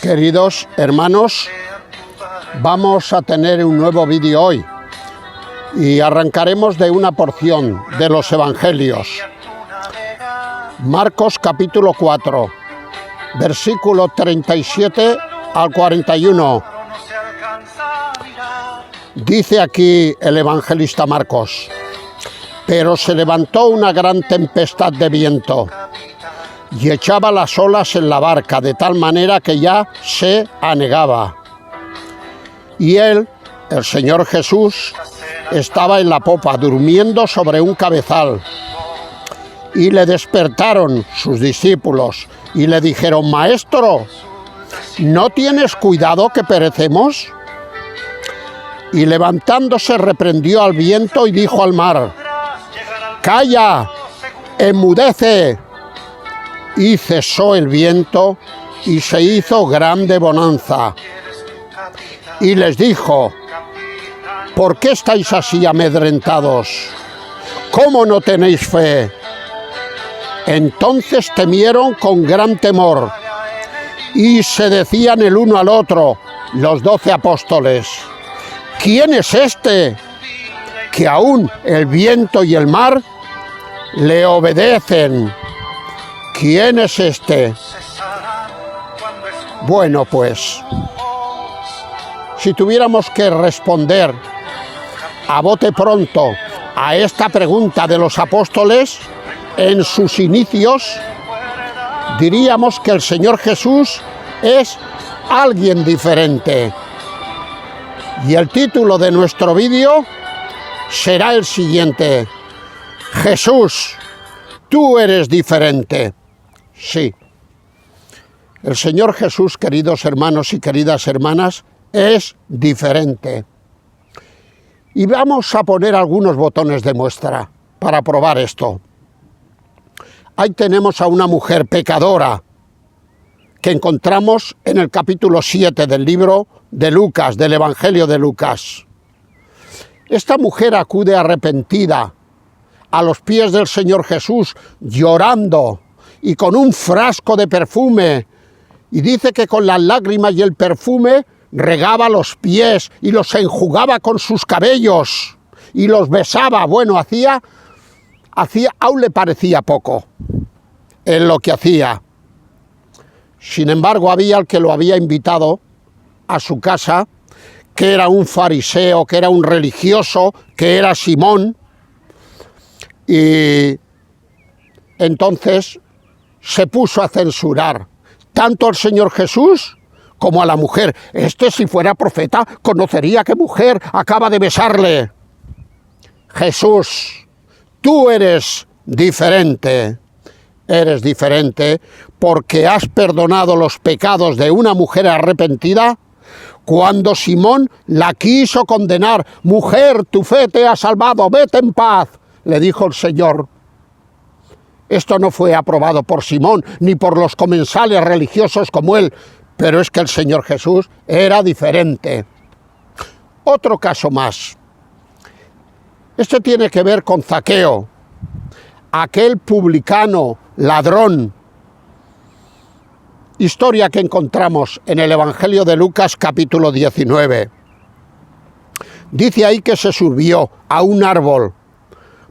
Queridos hermanos, vamos a tener un nuevo vídeo hoy y arrancaremos de una porción de los Evangelios. Marcos capítulo 4, versículo 37 al 41. Dice aquí el evangelista Marcos: pero se levantó una gran tempestad de viento y echaba las olas en la barca, de tal manera que ya se anegaba. Y él, el Señor Jesús, estaba en la popa, durmiendo sobre un cabezal. Y le despertaron sus discípulos y le dijeron: Maestro, ¿no tienes cuidado que perecemos? Y levantándose reprendió al viento y dijo al mar: Calla, enmudece. Y cesó el viento y se hizo grande bonanza. Y les dijo: ¿por qué estáis así amedrentados? ¿Cómo no tenéis fe? Entonces temieron con gran temor y se decían el uno al otro, los 12 apóstoles: ¿quién es este que aún el viento y el mar le obedecen? ¿Quién es este? Bueno, pues, si tuviéramos que responder a bote pronto a esta pregunta de los apóstoles en sus inicios, diríamos que el Señor Jesús es alguien diferente. Y el título de nuestro vídeo será el siguiente: Jesús, tú eres diferente. Sí, el Señor Jesús, queridos hermanos y queridas hermanas, es diferente. Y vamos a poner algunos botones de muestra para probar esto. Ahí tenemos a una mujer pecadora que encontramos en el capítulo 7 del libro de Lucas, del Evangelio de Lucas. Esta mujer acude arrepentida a los pies del Señor Jesús, llorando y con un frasco de perfume, y dice que con las lágrimas y el perfume regaba los pies y los enjugaba con sus cabellos y los besaba. Bueno, aún le parecía poco en lo que hacía. Sin embargo, había el que lo había invitado a su casa, que era un fariseo, que era un religioso, que era Simón, y entonces se puso a censurar tanto al Señor Jesús como a la mujer. Si fuera profeta, conocería qué mujer acaba de besarle. Jesús, tú eres diferente. Eres diferente porque has perdonado los pecados de una mujer arrepentida cuando Simón la quiso condenar. Mujer, tu fe te ha salvado, vete en paz, le dijo el Señor. Esto no fue aprobado por Simón ni por los comensales religiosos como él, pero es que el Señor Jesús era diferente. Otro caso más. Este tiene que ver con Zaqueo, aquel publicano, ladrón. Historia que encontramos en el Evangelio de Lucas capítulo 19. Dice ahí que se subió a un árbol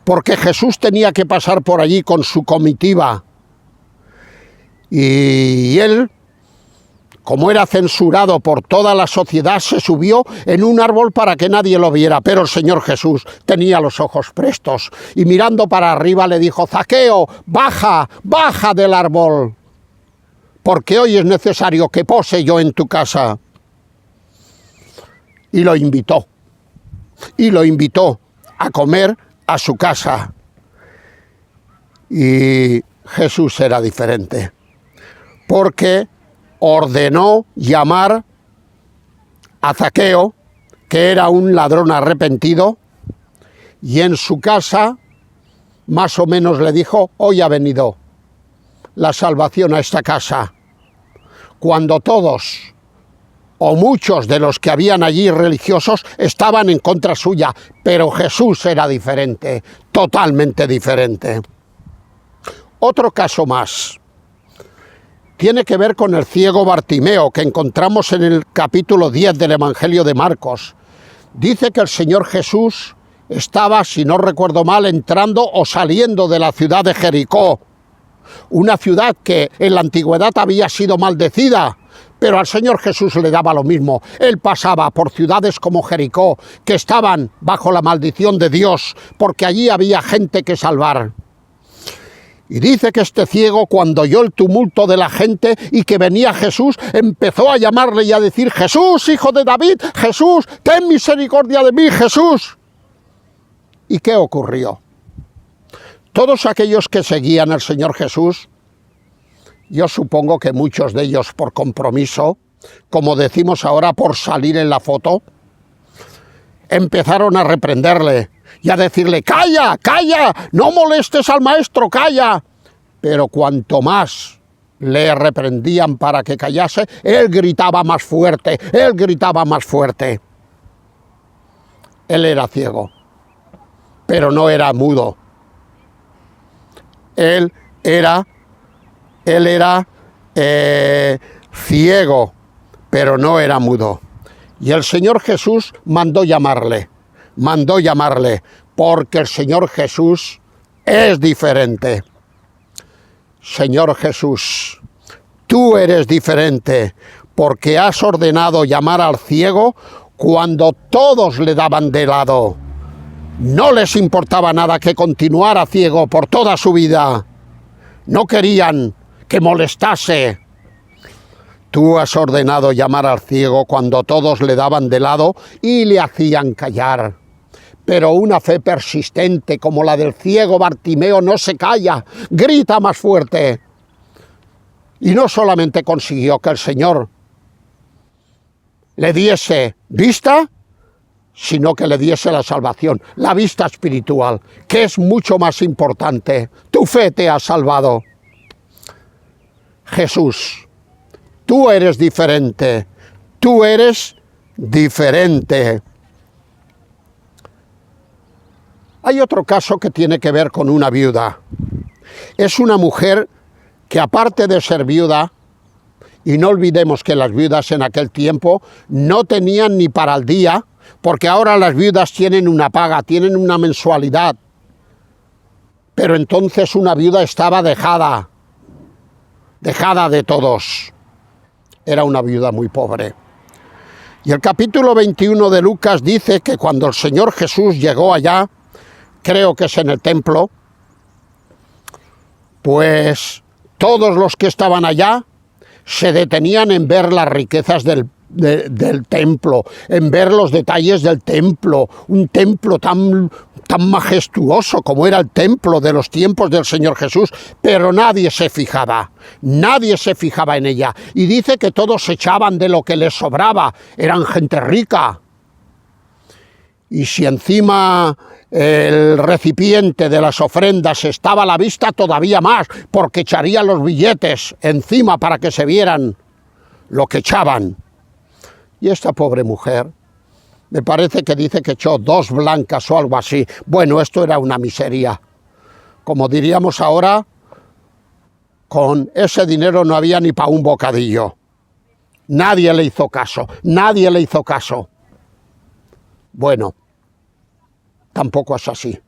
porque Jesús tenía que pasar por allí con su comitiva. Y él, como era censurado por toda la sociedad, se subió en un árbol para que nadie lo viera. Pero el Señor Jesús tenía los ojos prestos y mirando para arriba le dijo: Zaqueo, baja, baja del árbol, porque hoy es necesario que pose yo en tu casa. Y lo invitó a comer a su casa. Y Jesús era diferente, porque ordenó llamar a Zaqueo, que era un ladrón arrepentido, y en su casa más o menos le dijo: hoy ha venido la salvación a esta casa. Cuando todos o muchos de los que habían allí religiosos estaban en contra suya, pero Jesús era diferente, totalmente diferente. Otro caso más. tiene que ver con el ciego Bartimeo, que encontramos en el capítulo 10 del Evangelio de Marcos. Dice que el Señor Jesús estaba, si no recuerdo mal, entrando o saliendo de la ciudad de Jericó, una ciudad que en la antigüedad había sido maldecida, pero al Señor Jesús le daba lo mismo. Él pasaba por ciudades como Jericó, que estaban bajo la maldición de Dios, porque allí había gente que salvar. Y dice que este ciego, cuando oyó el tumulto de la gente y que venía Jesús, empezó a llamarle y a decir: Jesús, hijo de David, Jesús, ten misericordia de mí, Jesús. ¿Y qué ocurrió? Todos aquellos que seguían al Señor Jesús, yo supongo que muchos de ellos por compromiso, como decimos ahora, por salir en la foto, empezaron a reprenderle y a decirle: ¡calla, calla! ¡No molestes al maestro, calla! Pero cuanto más le reprendían para que callase, él gritaba más fuerte, él gritaba más fuerte. Él era ciego, pero no era mudo. Él era ciego, pero no era mudo. Y el Señor Jesús mandó llamarle, porque el Señor Jesús es diferente. Señor Jesús, tú eres diferente, porque has ordenado llamar al ciego cuando todos le daban de lado. No les importaba nada que continuara ciego por toda su vida. No querían que molestase. Tú has ordenado llamar al ciego cuando todos le daban de lado y le hacían callar. Pero una fe persistente como la del ciego Bartimeo no se calla, grita más fuerte. Y no solamente consiguió que el Señor le diese vista, sino que le diese la salvación, la vista espiritual, que es mucho más importante. Tu fe te ha salvado. Jesús, tú eres diferente, tú eres diferente. Hay otro caso que tiene que ver con una viuda. Es una mujer que, aparte de ser viuda, y no olvidemos que las viudas en aquel tiempo no tenían ni para el día, porque ahora las viudas tienen una paga, tienen una mensualidad. Pero entonces una viuda estaba dejada de todos. Era una viuda muy pobre. Y el capítulo 21 de Lucas dice que cuando el Señor Jesús llegó allá, creo que es en el templo, pues todos los que estaban allá se detenían en ver las riquezas del templo, en ver los detalles del templo, un templo tan majestuoso como era el templo de los tiempos del Señor Jesús, pero nadie se fijaba en ella. Y dice que todos se echaban de lo que les sobraba, eran gente rica. Y si encima el recipiente de las ofrendas estaba a la vista, todavía más, porque echarían los billetes encima para que se vieran lo que echaban. Y esta pobre mujer, me parece que dice que echó 2 blancas o algo así. Bueno, esto era una miseria. Como diríamos ahora, con ese dinero no había ni para un bocadillo. Nadie le hizo caso, nadie le hizo caso. Bueno, tampoco es así.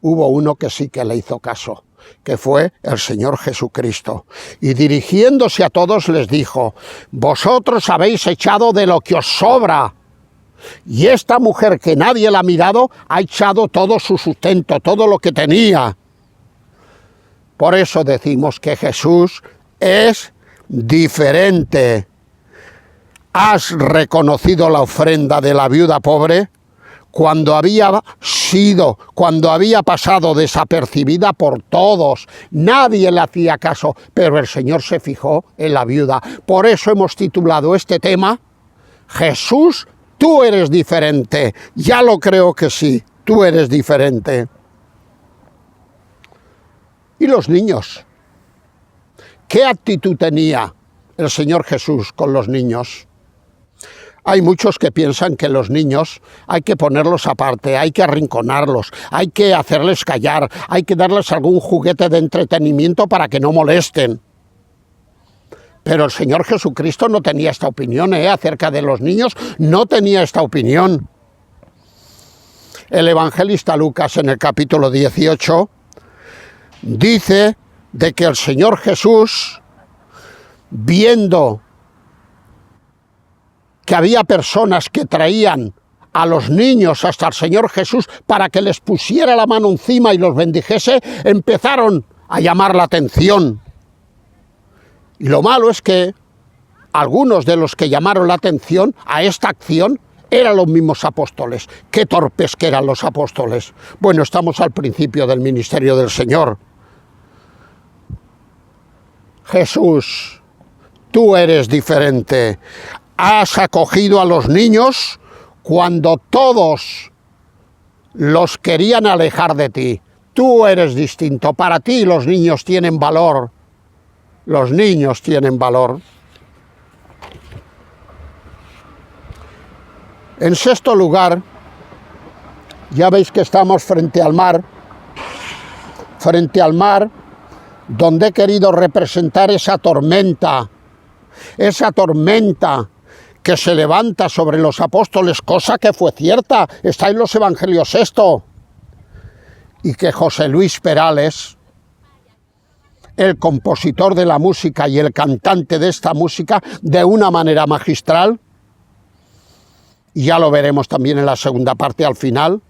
Hubo uno que sí que le hizo caso, que fue el Señor Jesucristo. Y dirigiéndose a todos les dijo: vosotros habéis echado de lo que os sobra. Y esta mujer, que nadie la ha mirado, ha echado todo su sustento, todo lo que tenía. Por eso decimos que Jesús es diferente. ¿Has reconocido la ofrenda de la viuda pobre? Cuando había pasado desapercibida por todos, nadie le hacía caso, pero el Señor se fijó en la viuda. Por eso hemos titulado este tema: Jesús, tú eres diferente. Ya lo creo que sí, tú eres diferente. ¿Y los niños? ¿Qué actitud tenía el Señor Jesús con los niños? Hay muchos que piensan que los niños hay que ponerlos aparte, hay que arrinconarlos, hay que hacerles callar, hay que darles algún juguete de entretenimiento para que no molesten. Pero el Señor Jesucristo no tenía esta opinión, acerca de los niños, no tenía esta opinión. El evangelista Lucas, en el capítulo 18, dice de que el Señor Jesús, viendo que había personas que traían a los niños hasta el Señor Jesús para que les pusiera la mano encima y los bendijese, empezaron a llamar la atención. Y lo malo es que algunos de los que llamaron la atención a esta acción eran los mismos apóstoles. Qué torpes que eran los apóstoles. Bueno, estamos al principio del ministerio del Señor. Jesús, tú eres diferente. Has acogido a los niños cuando todos los querían alejar de ti. Tú eres distinto. Para ti los niños tienen valor. Los niños tienen valor. En sexto lugar, ya veis que estamos frente al mar, donde he querido representar esa tormenta que se levanta sobre los apóstoles, cosa que fue cierta, está en los evangelios esto, y que José Luis Perales, el compositor de la música y el cantante de esta música, de una manera magistral, y ya lo veremos también en la segunda parte al final,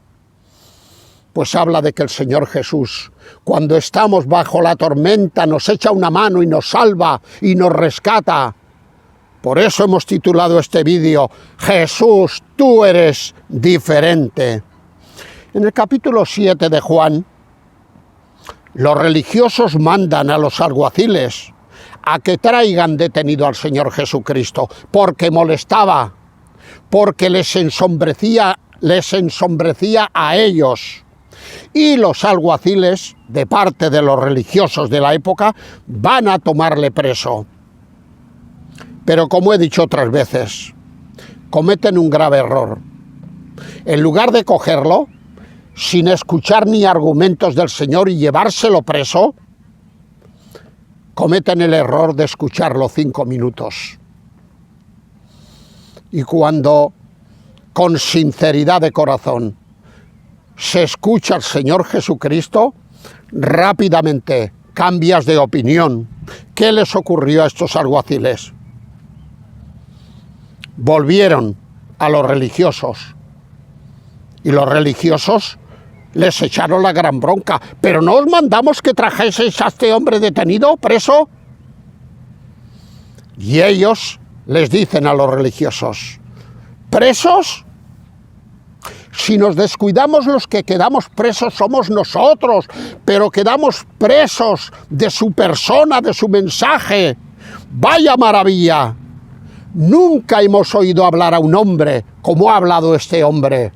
pues habla de que el Señor Jesús, cuando estamos bajo la tormenta, nos echa una mano y nos salva y nos rescata. Por eso hemos titulado este vídeo, Jesús, tú eres diferente. En el capítulo 7 de Juan, los religiosos mandan a los alguaciles a que traigan detenido al Señor Jesucristo, porque molestaba, porque les ensombrecía a ellos. Y los alguaciles, de parte de los religiosos de la época, van a tomarle preso. Pero como he dicho otras veces, cometen un grave error. En lugar de cogerlo, sin escuchar ni argumentos del Señor y llevárselo preso, cometen el error de escucharlo 5 minutos. Y cuando, con sinceridad de corazón, se escucha al Señor Jesucristo, rápidamente cambias de opinión. ¿Qué les ocurrió a estos alguaciles? Volvieron a los religiosos, y los religiosos les echaron la gran bronca. ¿Pero no os mandamos que trajeseis a este hombre detenido, preso? Y ellos les dicen a los religiosos, ¿presos? Si nos descuidamos, los que quedamos presos somos nosotros, pero quedamos presos de su persona, de su mensaje. ¡Vaya maravilla! Nunca hemos oído hablar a un hombre como ha hablado este hombre.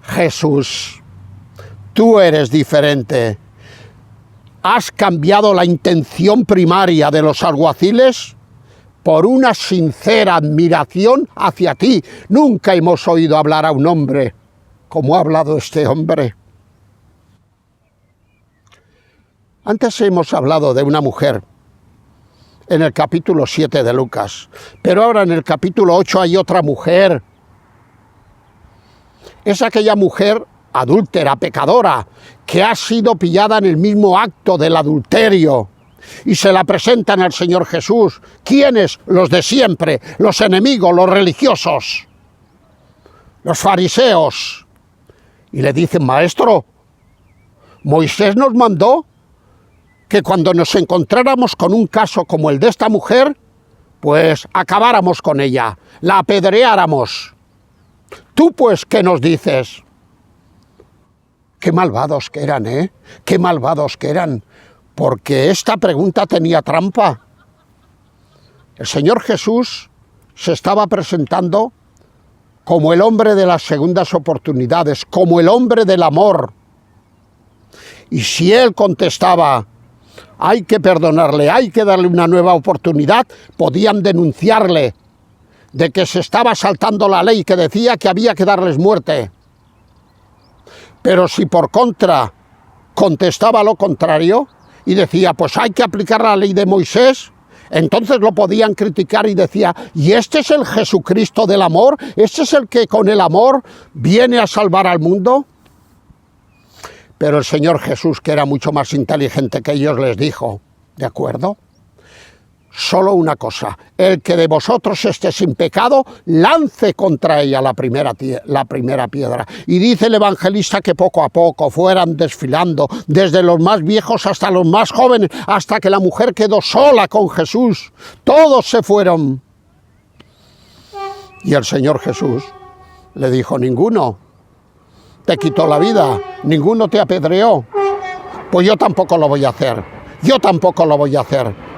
Jesús, tú eres diferente. Has cambiado la intención primaria de los alguaciles por una sincera admiración hacia ti. Nunca hemos oído hablar a un hombre como ha hablado este hombre. Antes hemos hablado de una mujer en el capítulo 7 de Lucas, pero ahora en el capítulo 8 hay otra mujer. Es aquella mujer adúltera, pecadora, que ha sido pillada en el mismo acto del adulterio y se la presentan al Señor Jesús. ¿Quiénes? Los de siempre, los enemigos, los religiosos, los fariseos. Y le dicen, maestro, Moisés nos mandó que cuando nos encontráramos con un caso como el de esta mujer, pues acabáramos con ella, la apedreáramos. Tú, pues, ¿qué nos dices? Qué malvados que eran, ¿eh? Qué malvados que eran, porque esta pregunta tenía trampa. El Señor Jesús se estaba presentando como el hombre de las segundas oportunidades, como el hombre del amor. Y si él contestaba, hay que perdonarle, hay que darle una nueva oportunidad, podían denunciarle de que se estaba saltando la ley que decía que había que darles muerte. Pero si por contra contestaba lo contrario, y decía, pues hay que aplicar la ley de Moisés, entonces lo podían criticar y decía, ¿y este es el Jesucristo del amor? ¿Este es el que con el amor viene a salvar al mundo? Pero el Señor Jesús, que era mucho más inteligente que ellos, les dijo, ¿de acuerdo? Solo una cosa, el que de vosotros esté sin pecado, lance contra ella la primera piedra. Y dice el evangelista que poco a poco fueran desfilando, desde los más viejos hasta los más jóvenes, hasta que la mujer quedó sola con Jesús. Todos se fueron. Y el Señor Jesús le dijo, ninguno te quitó la vida, ninguno te apedreó. Pues yo tampoco lo voy a hacer, yo tampoco lo voy a hacer.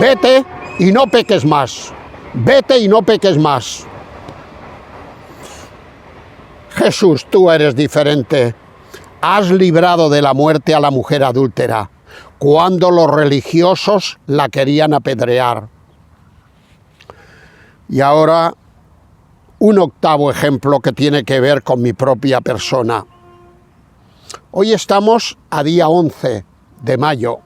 Vete y no peques más. Vete y no peques más. Jesús, tú eres diferente. Has librado de la muerte a la mujer adúltera, cuando los religiosos la querían apedrear. Y ahora, un octavo ejemplo que tiene que ver con mi propia persona. Hoy estamos a día 11 de mayo.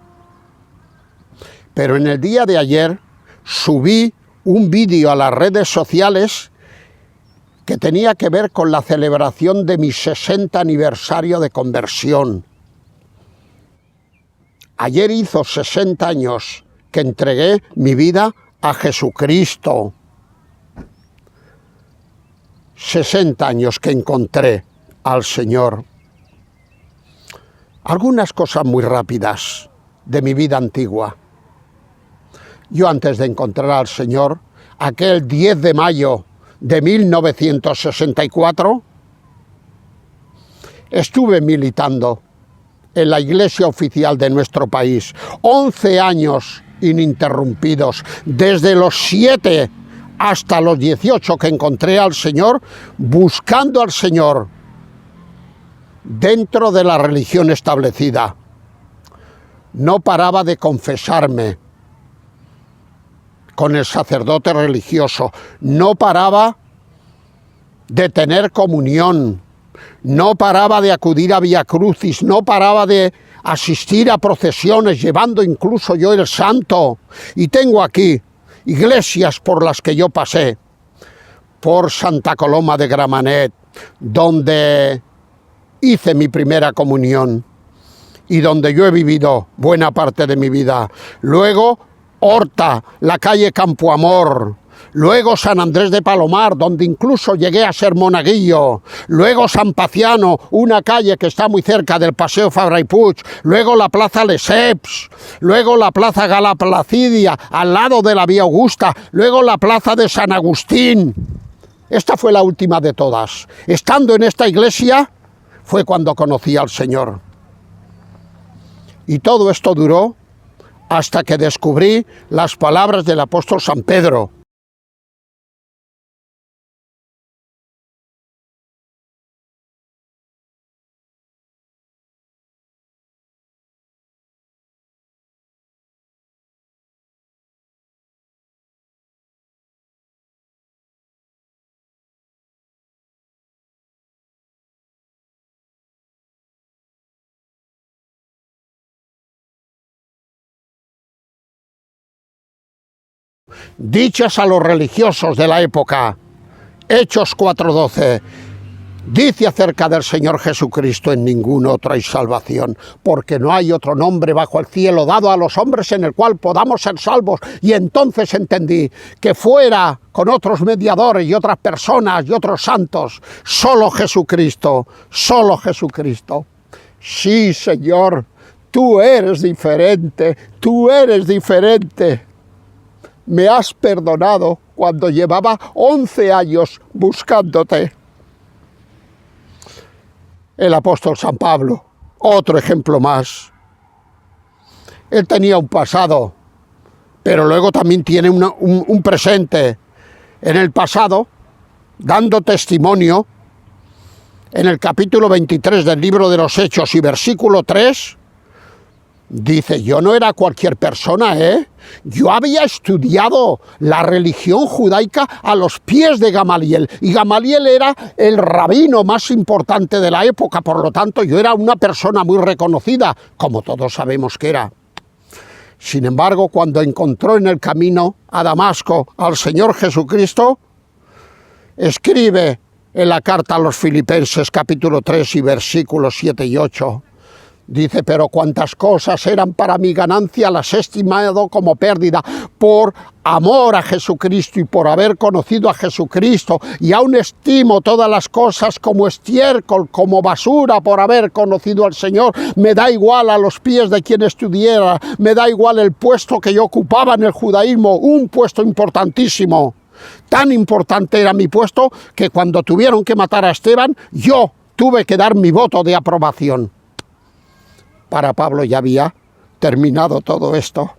Pero en el día de ayer subí un vídeo a las redes sociales que tenía que ver con la celebración de mi 60 aniversario de conversión. Ayer hizo 60 años que entregué mi vida a Jesucristo. 60 años que encontré al Señor. Algunas cosas muy rápidas de mi vida antigua. Yo antes de encontrar al Señor, aquel 10 de mayo de 1964, estuve militando en la iglesia oficial de nuestro país. 11 años ininterrumpidos, desde los 7 hasta los 18 que encontré al Señor, buscando al Señor dentro de la religión establecida. No paraba de confesarme con el sacerdote religioso, no paraba de tener comunión, no paraba de acudir a Vía Crucis, no paraba de asistir a procesiones, llevando incluso yo el santo. Y tengo aquí iglesias por las que yo pasé, por Santa Coloma de Gramenet, donde hice mi primera comunión y donde yo he vivido buena parte de mi vida. Luego Horta, la calle Campo Amor, luego San Andrés de Palomar, donde incluso llegué a ser monaguillo, luego San Paciano, una calle que está muy cerca del Paseo Fabra y Puig, luego la Plaza Lesseps, luego la Plaza Gala Placidia, al lado de la Vía Augusta, luego la Plaza de San Agustín. Esta fue la última de todas. Estando en esta iglesia fue cuando conocí al Señor. Y todo esto duró hasta que descubrí las palabras del apóstol San Pedro. Dichas a los religiosos de la época, Hechos 4:12, dice acerca del Señor Jesucristo: en ningún otro hay salvación, porque no hay otro nombre bajo el cielo dado a los hombres en el cual podamos ser salvos. Y entonces entendí que fuera con otros mediadores y otras personas y otros santos, solo Jesucristo, solo Jesucristo. Sí, Señor, tú eres diferente, tú eres diferente. Me has perdonado cuando llevaba 11 años buscándote. El apóstol San Pablo, otro ejemplo más. Él tenía un pasado, pero luego también tiene un presente. En el pasado, dando testimonio, en el capítulo 23 del libro de los Hechos y versículo 3, dice: yo no era cualquier persona, yo había estudiado la religión judaica a los pies de Gamaliel, y Gamaliel era el rabino más importante de la época, por lo tanto yo era una persona muy reconocida, como todos sabemos que era. Sin embargo, cuando encontró en el camino a Damasco al Señor Jesucristo, escribe en la carta a los Filipenses, capítulo 3 y versículos 7 y 8, dice: pero cuantas cosas eran para mi ganancia las he estimado como pérdida por amor a Jesucristo y por haber conocido a Jesucristo, y aún estimo todas las cosas como estiércol, como basura por haber conocido al Señor. Me da igual a los pies de quien estuviera, me da igual el puesto que yo ocupaba en el judaísmo, un puesto importantísimo. Tan importante era mi puesto que cuando tuvieron que matar a Esteban, yo tuve que dar mi voto de aprobación. Para Pablo ya había terminado todo esto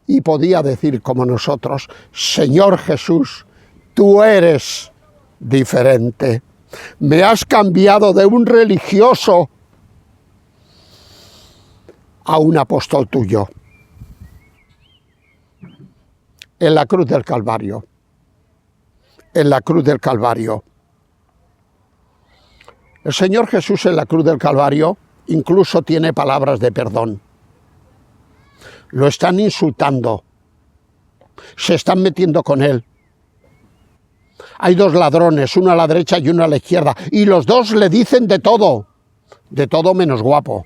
y podía decir como nosotros: Señor Jesús, tú eres diferente. Me has cambiado de un religioso a un apóstol tuyo. En la cruz del Calvario. En la cruz del Calvario. El Señor Jesús en la cruz del Calvario incluso tiene palabras de perdón. Lo están insultando. Se están metiendo con él. Hay dos ladrones, uno a la derecha y uno a la izquierda, y los dos le dicen de todo menos guapo.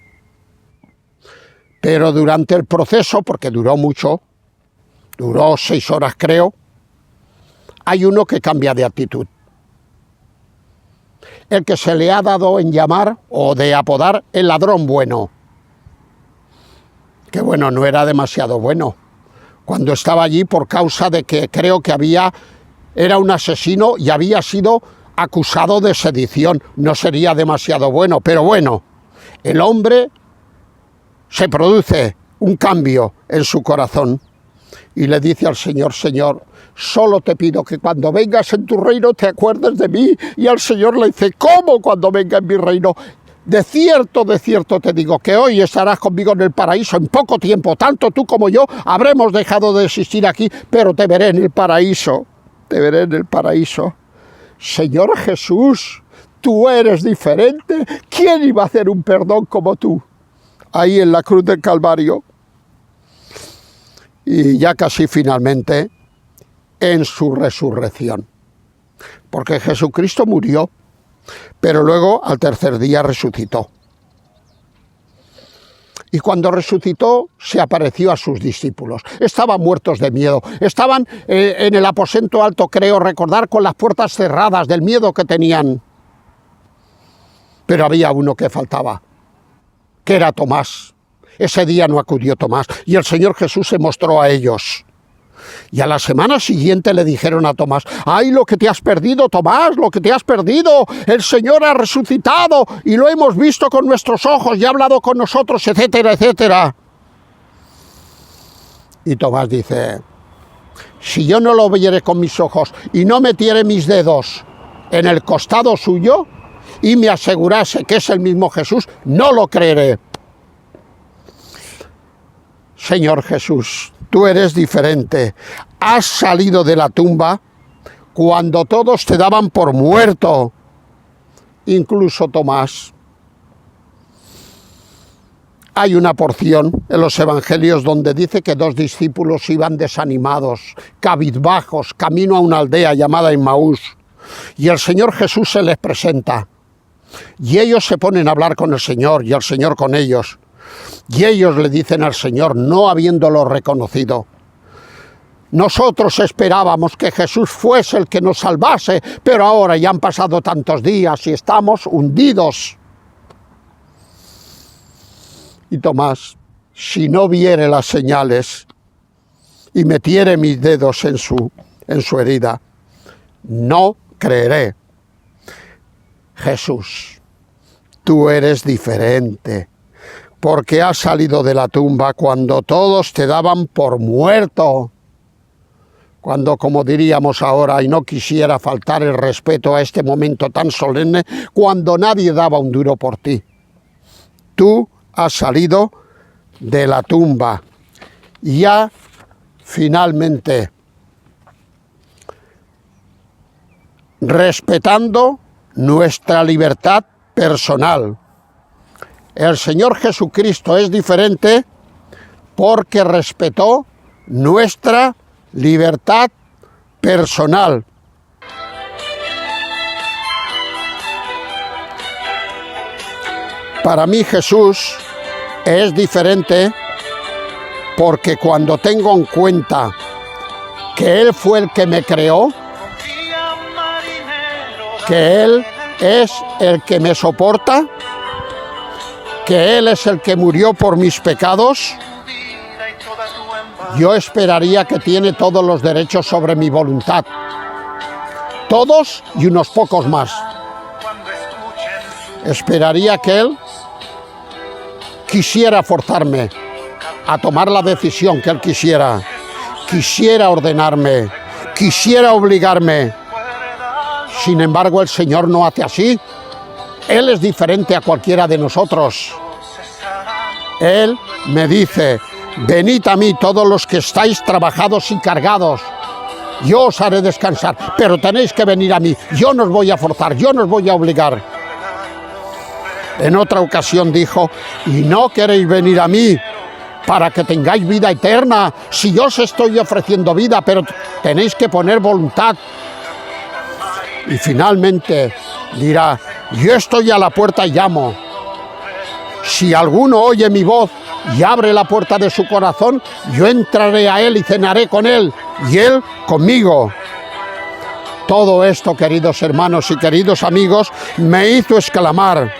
Pero durante el proceso, porque duró mucho, duró 6 horas creo, hay uno que cambia de actitud. El que se le ha dado en llamar o de apodar el ladrón bueno. Que bueno, no era demasiado bueno cuando estaba allí, por causa de que creo que era un asesino y había sido acusado de sedición. No sería demasiado bueno, pero bueno, el hombre se produce un cambio en su corazón y le dice al Señor: Señor, solo te pido que cuando vengas en tu reino te acuerdes de mí. Y al Señor le dice: ¿cómo cuando venga en mi reino? De cierto te digo que hoy estarás conmigo en el paraíso. En poco tiempo, tanto tú como yo habremos dejado de existir aquí, pero te veré en el paraíso. Te veré en el paraíso. Señor Jesús, tú eres diferente. ¿Quién iba a hacer un perdón como tú? Ahí en la cruz del Calvario. Y ya casi finalmente, en su resurrección. Porque Jesucristo murió, pero luego al tercer día resucitó. Y cuando resucitó, se apareció a sus discípulos. Estaban muertos de miedo. Estaban en el aposento alto, creo recordar, con las puertas cerradas del miedo que tenían. Pero había uno que faltaba, que era Tomás. Ese día no acudió Tomás y el Señor Jesús se mostró a ellos. Y a la semana siguiente le dijeron a Tomás: ¡ay, lo que te has perdido, Tomás! ¡Lo que te has perdido! El Señor ha resucitado y lo hemos visto con nuestros ojos y ha hablado con nosotros, etcétera, etcétera. Y Tomás dice: si yo no lo viere con mis ojos y no metiere mis dedos en el costado suyo y me asegurase que es el mismo Jesús, no lo creeré. Señor Jesús, tú eres diferente. Has salido de la tumba cuando todos te daban por muerto, incluso Tomás. Hay una porción en los evangelios donde dice que 2 discípulos iban desanimados, cabizbajos, camino a una aldea llamada Emmaús, y el Señor Jesús se les presenta, y ellos se ponen a hablar con el Señor, y el Señor con ellos. Y ellos le dicen al Señor, no habiéndolo reconocido: nosotros esperábamos que Jesús fuese el que nos salvase, pero ahora ya han pasado tantos días y estamos hundidos. Y Tomás: si no viere las señales y metiere mis dedos en su herida, no creeré. Jesús, tú eres diferente, porque has salido de la tumba cuando todos te daban por muerto. Cuando, como diríamos ahora, y no quisiera faltar el respeto a este momento tan solemne, cuando nadie daba un duro por ti. Tú has salido de la tumba. Ya, finalmente, respetando nuestra libertad personal. El Señor Jesucristo es diferente porque respetó nuestra libertad personal. Para mí Jesús es diferente porque cuando tengo en cuenta que Él fue el que me creó, que Él es el que me soporta, que Él es el que murió por mis pecados, yo esperaría que tiene todos los derechos sobre mi voluntad. Todos y unos pocos más. Esperaría que Él quisiera forzarme a tomar la decisión que Él quisiera ordenarme, quisiera obligarme. Sin embargo, el Señor no hace así. Él es diferente a cualquiera de nosotros. Él me dice: venid a mí todos los que estáis trabajados y cargados, yo os haré descansar, pero tenéis que venir a mí, yo no os voy a forzar, yo no os voy a obligar. En otra ocasión dijo: y no queréis venir a mí para que tengáis vida eterna, si yo os estoy ofreciendo vida, pero tenéis que poner voluntad. Y finalmente dirá: yo estoy a la puerta y llamo. Si alguno oye mi voz y abre la puerta de su corazón, yo entraré a él y cenaré con él, y él conmigo. Todo esto, queridos hermanos y queridos amigos, me hizo exclamar: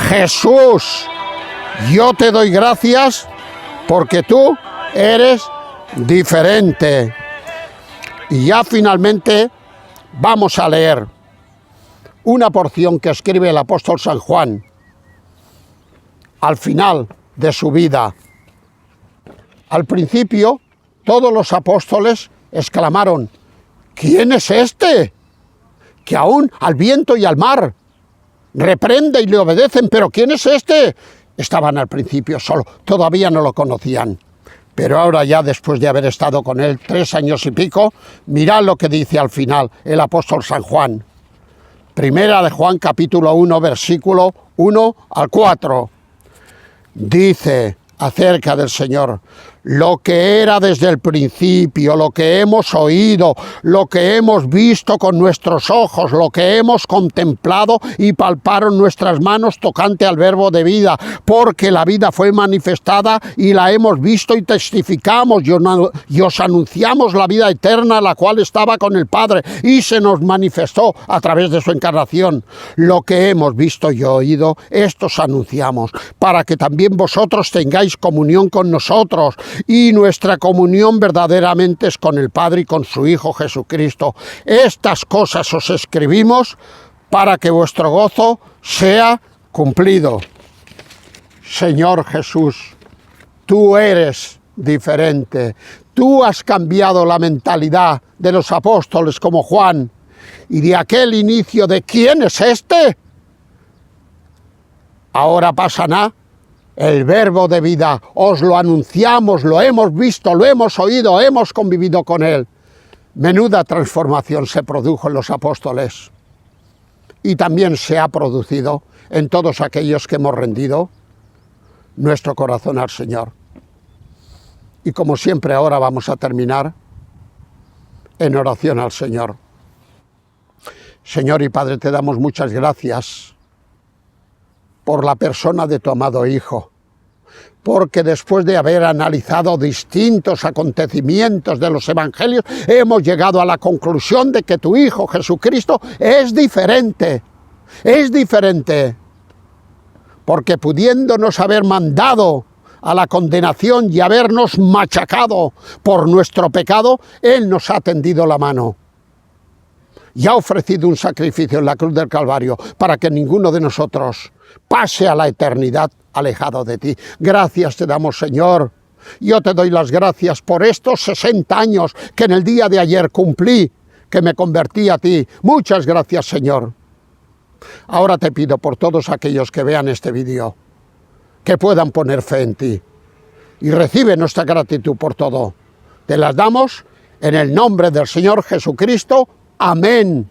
Jesús, yo te doy gracias porque tú eres diferente. Y ya finalmente vamos a leer una porción que escribe el apóstol San Juan al final de su vida. Al principio, todos los apóstoles exclamaron: ¿quién es este? Que aún al viento y al mar reprende y le obedecen, pero ¿quién es este? Estaban al principio solo, todavía no lo conocían. Pero ahora ya, después de haber estado con él 3 años y pico, mirad lo que dice al final el apóstol San Juan. Primera de Juan, capítulo 1, versículo 1 al 4. Dice acerca del Señor: lo que era desde el principio, lo que hemos oído, lo que hemos visto con nuestros ojos, lo que hemos contemplado y palparon nuestras manos tocante al verbo de vida, porque la vida fue manifestada y la hemos visto y testificamos y os anunciamos la vida eterna, la cual estaba con el Padre y se nos manifestó a través de su encarnación. Lo que hemos visto y oído, esto os anunciamos, para que también vosotros tengáis comunión con nosotros. Y nuestra comunión verdaderamente es con el Padre y con su Hijo Jesucristo. Estas cosas os escribimos para que vuestro gozo sea cumplido. Señor Jesús, tú eres diferente. Tú has cambiado la mentalidad de los apóstoles como Juan y de aquel inicio de ¿quién es este? Ahora pasan a el verbo de vida, os lo anunciamos, lo hemos visto, lo hemos oído, hemos convivido con él. Menuda transformación se produjo en los apóstoles y también se ha producido en todos aquellos que hemos rendido nuestro corazón al Señor. Y como siempre, ahora vamos a terminar en oración al Señor. Señor y Padre, te damos muchas gracias por la persona de tu amado Hijo, porque después de haber analizado distintos acontecimientos de los evangelios, hemos llegado a la conclusión de que tu Hijo Jesucristo es diferente, porque pudiéndonos haber mandado a la condenación y habernos machacado por nuestro pecado, Él nos ha tendido la mano y ha ofrecido un sacrificio en la cruz del Calvario para que ninguno de nosotros pase a la eternidad alejado de ti. Gracias te damos, Señor. Yo te doy las gracias por estos 60 años que en el día de ayer cumplí, que me convertí a ti. Muchas gracias, Señor. Ahora te pido por todos aquellos que vean este vídeo, que puedan poner fe en ti. Y recibe nuestra gratitud por todo. Te las damos en el nombre del Señor Jesucristo. Amén.